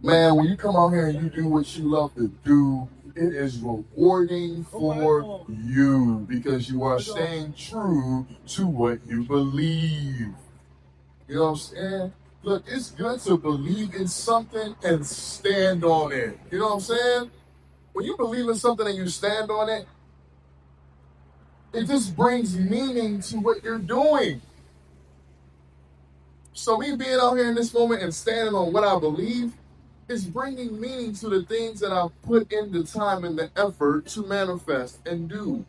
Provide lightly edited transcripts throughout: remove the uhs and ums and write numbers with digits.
Man, when you come out here and you do what you love to do, it is rewarding for you because you are staying true to what you believe. You know what I'm saying? Look, it's good to believe in something and stand on it. You know what I'm saying? When you believe in something and you stand on it, it just brings meaning to what you're doing. So me being out here in this moment and standing on what I believe is bringing meaning to the things that I've put in the time and the effort to manifest and do.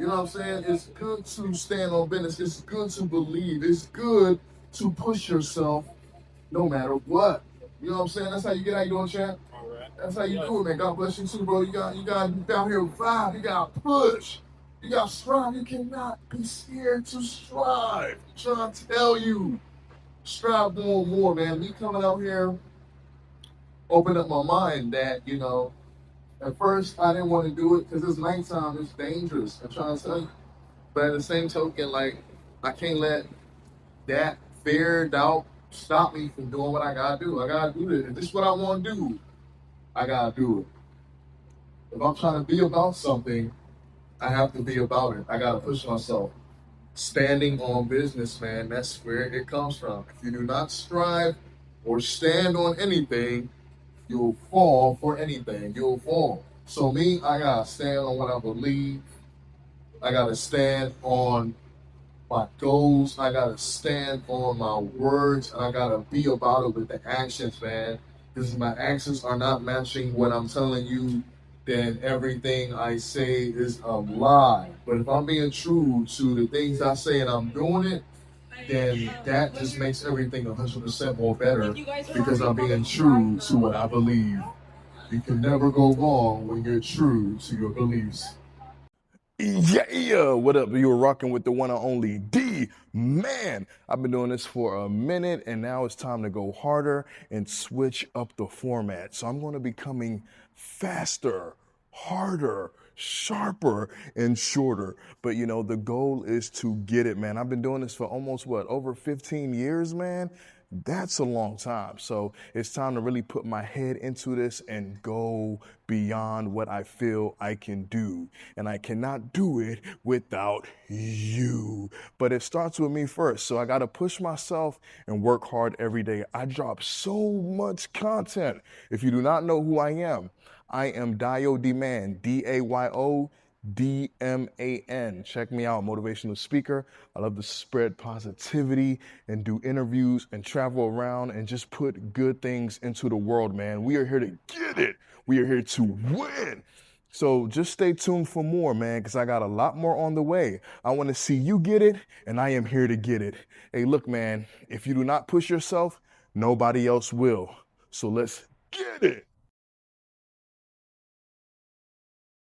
You know what I'm saying? It's good to stand on business. It's good to believe. It's good to push yourself no matter what. You know what I'm saying? That's how you get how you doing, champ. That's how you do it, man. God bless you too, bro. You got down here vibe. You got push. You got strive. You cannot be scared to strive. I'm trying to tell you, strive more and more, man. Me coming out here opened up my mind that at first I didn't want to do it because it's nighttime. It's dangerous. I'm trying to tell you. But at the same token, like I can't let that fear, doubt stop me from doing what I gotta do. I gotta do this. If this is what I want to do, I gotta do it. If I'm trying to be about something, I have to be about it. I gotta push myself. Standing on business, man, that's where it comes from. If you do not strive or stand on anything, you'll fall for anything. You'll fall. So me, I gotta stand on what I believe. I gotta stand on my goals. I gotta stand on my words, and I gotta be about it with the actions, man. Because if my actions are not matching what I'm telling you, then everything I say is a lie. But if I'm being true to the things I say and I'm doing it, then that just makes everything 100% more better because I'm being true to what I believe. You can never go wrong when you're true to your beliefs. Yeah, what up? You were rocking with the one and only D. Man, I've been doing this for a minute and now it's time to go harder and switch up the format. So I'm going to be coming faster, harder, sharper, and shorter. But the goal is to get it, man. I've been doing this for almost over 15 years, man. That's a long time. So it's time to really put my head into this and go beyond what I feel I can do. And I cannot do it without you. But it starts with me first. So I got to push myself and work hard every day. I drop so much content. If you do not know who I am Dio D-Man, DAYO DMAN. Check me out, motivational speaker. I love to spread positivity and do interviews and travel around and just put good things into the world, man. We are here to get it. We are here to win. So just stay tuned for more, man, because I got a lot more on the way. I want to see you get it, and I am here to get it. Hey, look, man, if you do not push yourself, nobody else will. So let's get it.